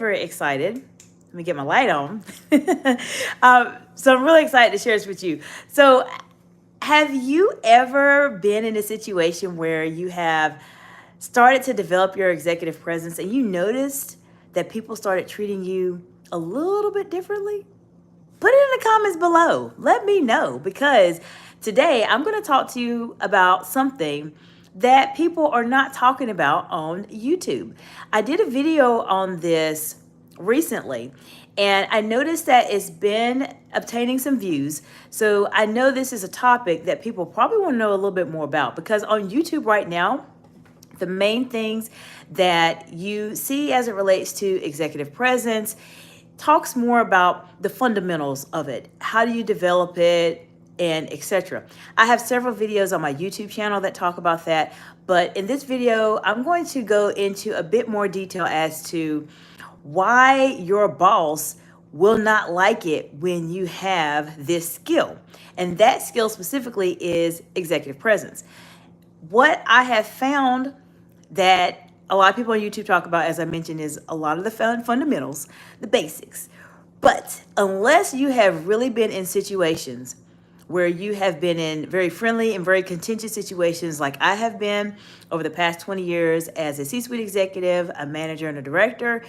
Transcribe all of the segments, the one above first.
very excited. Let me get my light on. So I'm really excited to share this with you. So, have you ever been in a situation where you have started to develop your executive presence and you noticed that people started treating you a little bit differently? Put it in the comments below. Let me know, because today I'm going to talk to you about something that people are not talking about on YouTube. I did a video on this recently, and I noticed that it's been obtaining some views. So I know this is a topic that people probably want to know a little bit more about, because on YouTube right now, the main things that you see as it relates to executive presence talks more about the fundamentals of it. How do you develop it, and etc. I have several videos on my YouTube channel that talk about that, but in this video, I'm going to go into a bit more detail as to why your boss will not like it when you have this skill. And that skill specifically is executive presence. What I have found that a lot of people on YouTube talk about, as I mentioned, is a lot of the fundamentals, the basics. But unless you have really been in situations where you have been in very friendly and very contentious situations, like I have been over the past 20 years as a C-suite executive, a manager, and a director,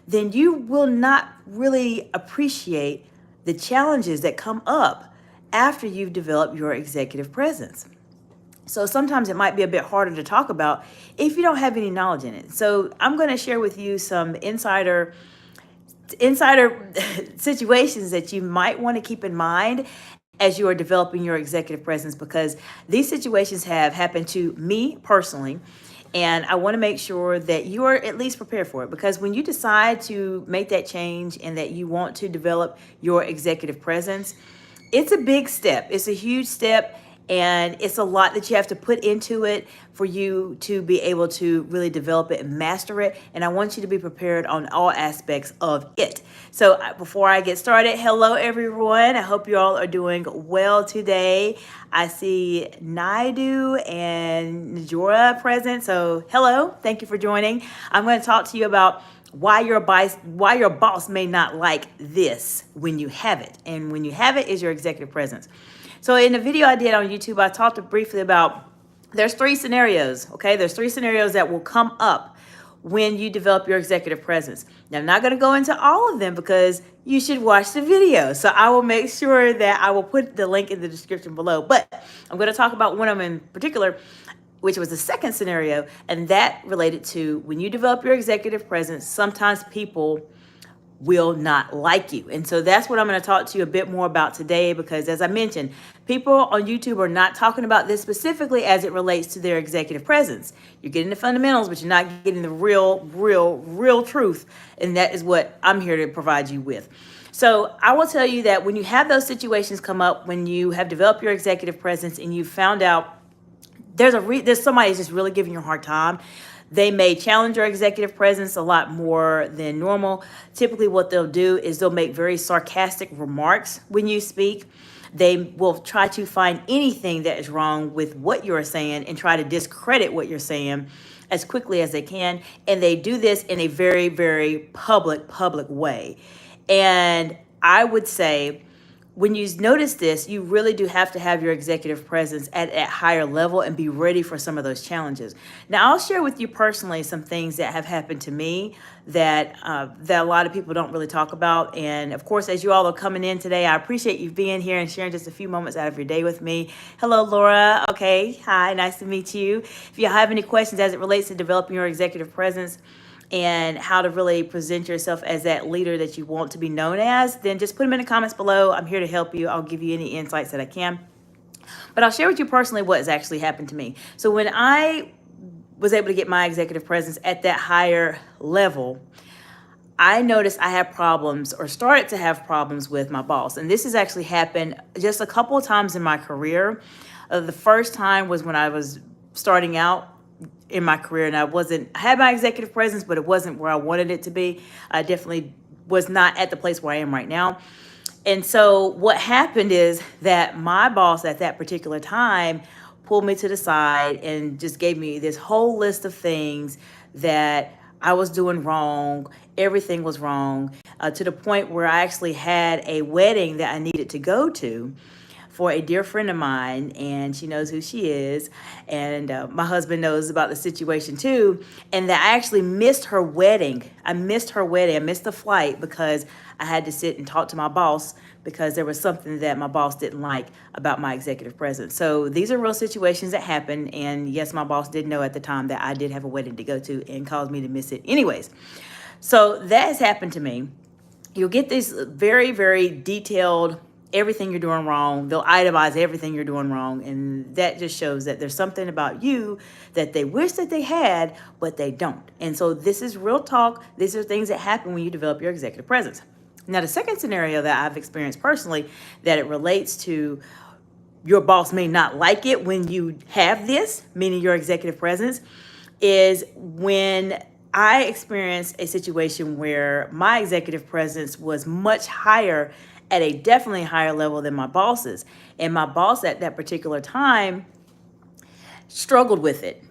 then you will not really appreciate the challenges that come up after you've developed your executive presence. So sometimes it might be a bit harder to talk about if you don't have any knowledge in it. So I'm going to share with you some insider situations that you might want to keep in mind as you are developing your executive presence, because these situations have happened to me personally. And I want to make sure that you are at least prepared for it, because when you decide to make that change and that you want to develop your executive presence, it's a big step. It's a huge step. And it's a lot that you have to put into it for you to be able to really develop it and master it. And I want you to be prepared on all aspects of it. So before I get started, hello everyone. I hope you all are doing well today. I see Naidu and Najora present. So hello, thank you for joining. I'm going to talk to you about why your boss may not like this when you have it. And when you have it is your executive presence. So in the video I did on YouTube, I talked briefly about there's three scenarios, okay? There's three scenarios that will come up when you develop your executive presence. Now, I'm not going to go into all of them because you should watch the video. So I will make sure that I will put the link in the description below. But I'm going to talk about one of them in particular, which was the second scenario, and that related to when you develop your executive presence, sometimes people will not like you. And so that's what I'm going to talk to you a bit more about today, because as I mentioned, people on YouTube are not talking about this specifically as it relates to their executive presence. You're getting the fundamentals, but you're not getting the real truth. And that is what I'm here to provide you with. So I will tell you that when you have those situations come up, when you have developed your executive presence and you found out there's somebody who's just really giving you a hard time, they may challenge your executive presence a lot more than normal. Typically what they'll do is they'll make very sarcastic remarks when you speak. They will try to find anything that is wrong with what you're saying and try to discredit what you're saying as quickly as they can. And they do this in a very public way. And I would say, when you notice this, you really do have to have your executive presence at a higher level and be ready for some of those challenges. Now, I'll share with you personally some things that have happened to me that a lot of people don't really talk about. And of course, as you all are coming in today, I appreciate you being here and sharing just a few moments out of your day with me. Hello, Laura. Okay. Hi. Nice to meet you. If you have any questions as it relates to developing your executive presence and how to really present yourself as that leader that you want to be known as, then just put them in the comments below. I'm here to help you. I'll give you any insights that I can. But I'll share with you personally what has actually happened to me. So when I was able to get my executive presence at that higher level, I noticed I had problems, or started to have problems, with my boss. And this has actually happened just a couple of times in my career. The first time was when I was starting out in my career, and I had my executive presence, but it wasn't where I wanted it to be. I definitely was not at the place where I am right now. And so what happened is that my boss at that particular time pulled me to the side and just gave me this whole list of things that I was doing wrong Everything was wrong, to the point where I actually had a wedding that I needed to go to for a dear friend of mine, and she knows who she is, and my husband knows about the situation too, and that I actually missed her wedding. I missed her wedding. I missed the flight because I had to sit and talk to my boss because there was something that my boss didn't like about my executive presence. So these are real situations that happen, and yes, my boss did know at the time that I did have a wedding to go to and caused me to miss it anyways. So that has happened to me. You'll get these very, very detailed everything you're doing wrong. They'll itemize everything you're doing wrong. And that just shows that there's something about you that they wish that they had, but they don't. And so this is real talk. These are things that happen when you develop your executive presence. Now, the second scenario that I've experienced personally that it relates to your boss may not like it when you have this, meaning your executive presence, is when I experienced a situation where my executive presence was much higher, at a definitely higher level than my boss's. And my boss at that particular time struggled with it.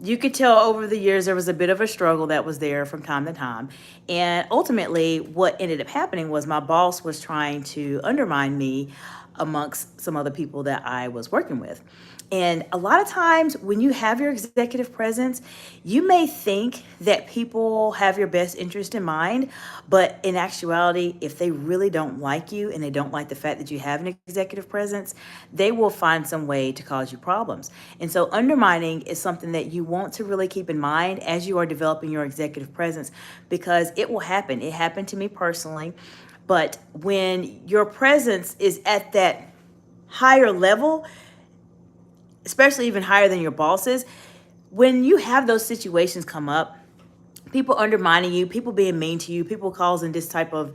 You could tell over the years there was a bit of a struggle that was there from time to time. And ultimately, what ended up happening was my boss was trying to undermine me amongst some other people that I was working with. And a lot of times when you have your executive presence, you may think that people have your best interest in mind, but in actuality, if they really don't like you and they don't like the fact that you have an executive presence, they will find some way to cause you problems. And so undermining is something that you want to really keep in mind as you are developing your executive presence, because it will happen. It happened to me personally. But when your presence is at that higher level, especially even higher than your bosses, when you have those situations come up, people undermining you, people being mean to you, people causing this type of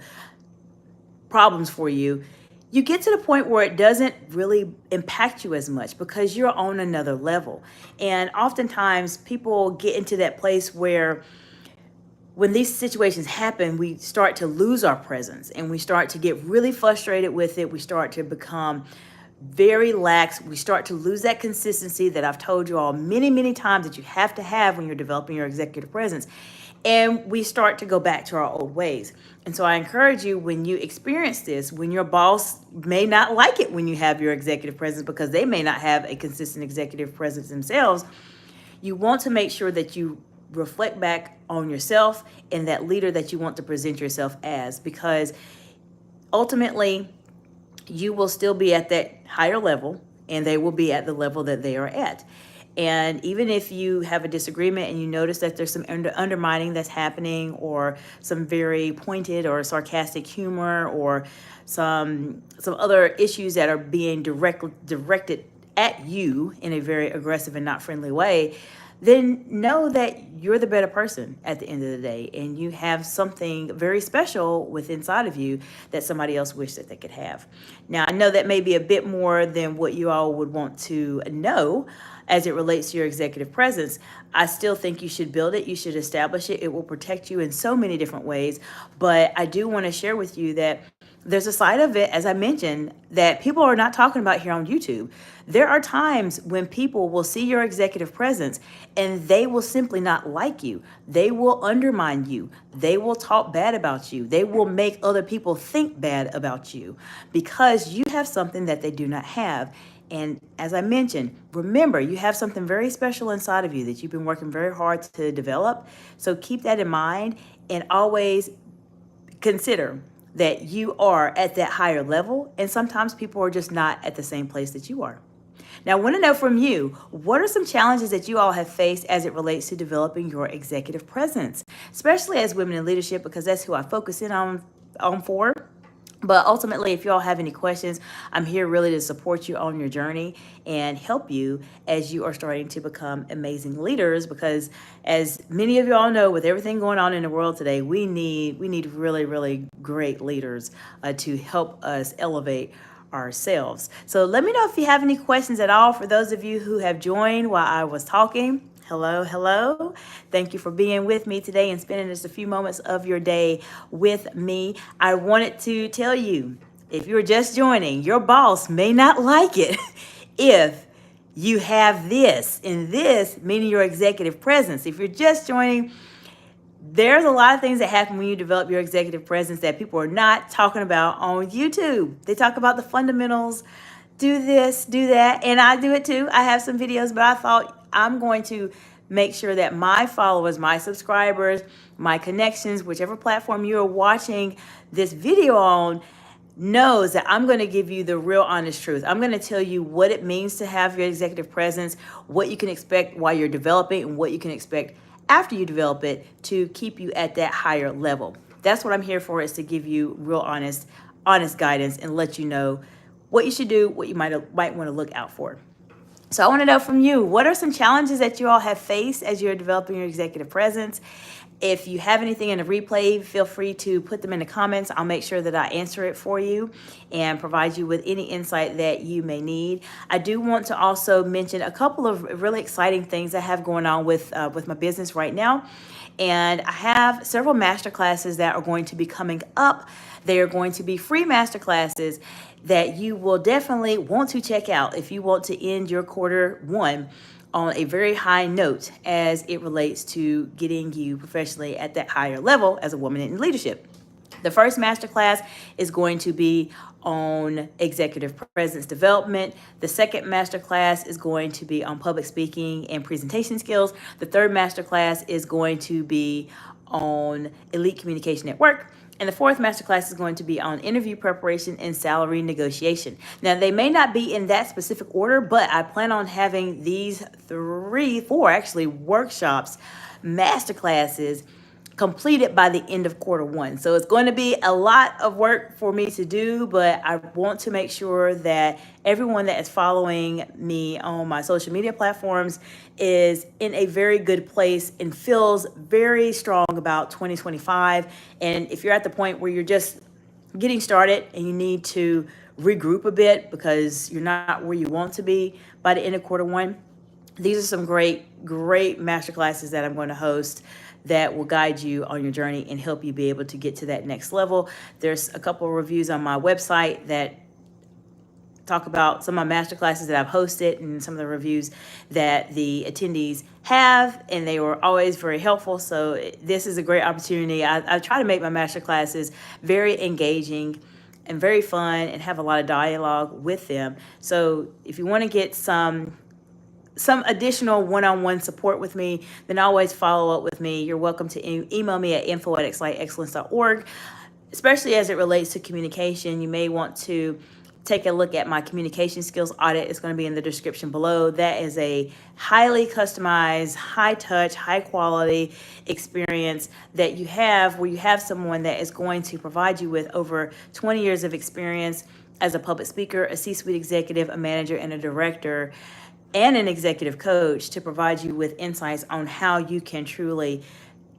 problems for you, you get to the point where it doesn't really impact you as much because you're on another level. And oftentimes people get into that place where when these situations happen, we start to lose our presence and we start to get really frustrated with it. We start to become very lax. We start to lose that consistency that I've told you all many, many times that you have to have when you're developing your executive presence. And we start to go back to our old ways. And so I encourage you, when you experience this, when your boss may not like it when you have your executive presence because they may not have a consistent executive presence themselves, you want to make sure that you reflect back on yourself and that leader that you want to present yourself as, because ultimately you will still be at that higher level and they will be at the level that they are at. And even if you have a disagreement and you notice that there's some undermining that's happening, or some very pointed or sarcastic humor, or some other issues that are being directed at you in a very aggressive and not friendly way, then know that you're the better person at the end of the day, and you have something very special within inside of you that somebody else wished that they could have. Now, I know that may be a bit more than what you all would want to know as it relates to your executive presence. I still think you should build it. You should establish it. It will protect you in so many different ways. But I do want to share with you that there's a side of it, as I mentioned, that people are not talking about here on YouTube. There are times when people will see your executive presence and they will simply not like you. They will undermine you. They will talk bad about you. They will make other people think bad about you because you have something that they do not have. And as I mentioned, remember, you have something very special inside of you that you've been working very hard to develop. So keep that in mind and always consider that you are at that higher level, and sometimes people are just not at the same place that you are. Now, I want to know from you, what are some challenges that you all have faced as it relates to developing your executive presence, especially as women in leadership, because that's who I focus in on for. But ultimately, if you all have any questions, I'm here really to support you on your journey and help you as you are starting to become amazing leaders. Because as many of you all know, with everything going on in the world today, we need really, really great leaders to help us elevate ourselves. So let me know if you have any questions at all. For those of you who have joined while I was talking, hello. Thank you for being with me today and spending just a few moments of your day with me. I wanted to tell you, if you're just joining, your boss may not like it if you have this, and this meaning your executive presence. If you're just joining, there's a lot of things that happen when you develop your executive presence that people are not talking about on YouTube. They talk about the fundamentals, do this, do that, and I do it too. I have some videos, but I thought I'm going to make sure that my followers, my subscribers, my connections, whichever platform you're watching this video on, knows that I'm going to give you the real honest truth. I'm going to tell you what it means to have your executive presence, what you can expect while you're developing, and what you can expect after you develop it to keep you at that higher level. That's what I'm here for, is to give you real honest guidance and let you know what you should do, what you might want to look out for. So I want to know from you, what are some challenges that you all have faced as you're developing your executive presence? If you have anything in the replay, feel free to put them in the comments. I'll make sure that I answer it for you and provide you with any insight that you may need. I do want to also mention a couple of really exciting things I have going on with my business right now. And I have several masterclasses that are going to be coming up. They are going to be free masterclasses that you will definitely want to check out if you want to end your quarter one on a very high note as it relates to getting you professionally at that higher level as a woman in leadership. The first masterclass is going to be on executive presence development. The second masterclass is going to be on public speaking and presentation skills. The third masterclass is going to be on elite communication at work. And the fourth masterclass is going to be on interview preparation and salary negotiation. Now, they may not be in that specific order, but I plan on having these four workshops, masterclasses, completed by the end of quarter one. So it's going to be a lot of work for me to do, but I want to make sure that everyone that is following me on my social media platforms is in a very good place and feels very strong about 2025. And if you're at the point where you're just getting started and you need to regroup a bit because you're not where you want to be by the end of quarter one, these are some great masterclasses that I'm going to host that will guide you on your journey and help you be able to get to that next level. There's a couple of reviews on my website that talk about some of my masterclasses that I've hosted and some of the reviews that the attendees have, and they were always very helpful. So this is a great opportunity. I try to make my masterclasses very engaging and very fun and have a lot of dialogue with them. So if you want to get some additional one-on-one support with me, then always follow up with me. You're welcome to email me at info@excellence.org, especially as it relates to communication. You may want to take a look at my communication skills audit. It's going to be in the description below. That is a highly customized, high touch, high quality experience that you have, where you have someone that is going to provide you with over 20 years of experience as a public speaker, a C-suite executive, a manager, and a director, and an executive coach, to provide you with insights on how you can truly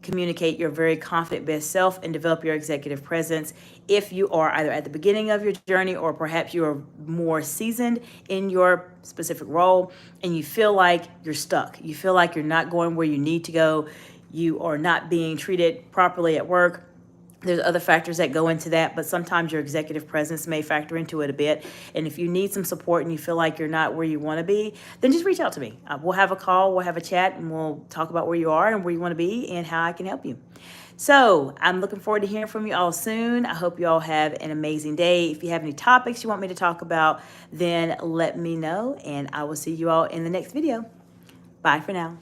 communicate your very confident best self and develop your executive presence if you are either at the beginning of your journey or perhaps you are more seasoned in your specific role and you feel like you're stuck. You feel like you're not going where you need to go. You are not being treated properly at work. There's other factors that go into that, but sometimes your executive presence may factor into it a bit. And if you need some support and you feel like you're not where you want to be, then just reach out to me. We'll have a call, we'll have a chat, and we'll talk about where you are and where you want to be and how I can help you. So I'm looking forward to hearing from you all soon. I hope you all have an amazing day. If you have any topics you want me to talk about, then let me know, and I will see you all in the next video. Bye for now.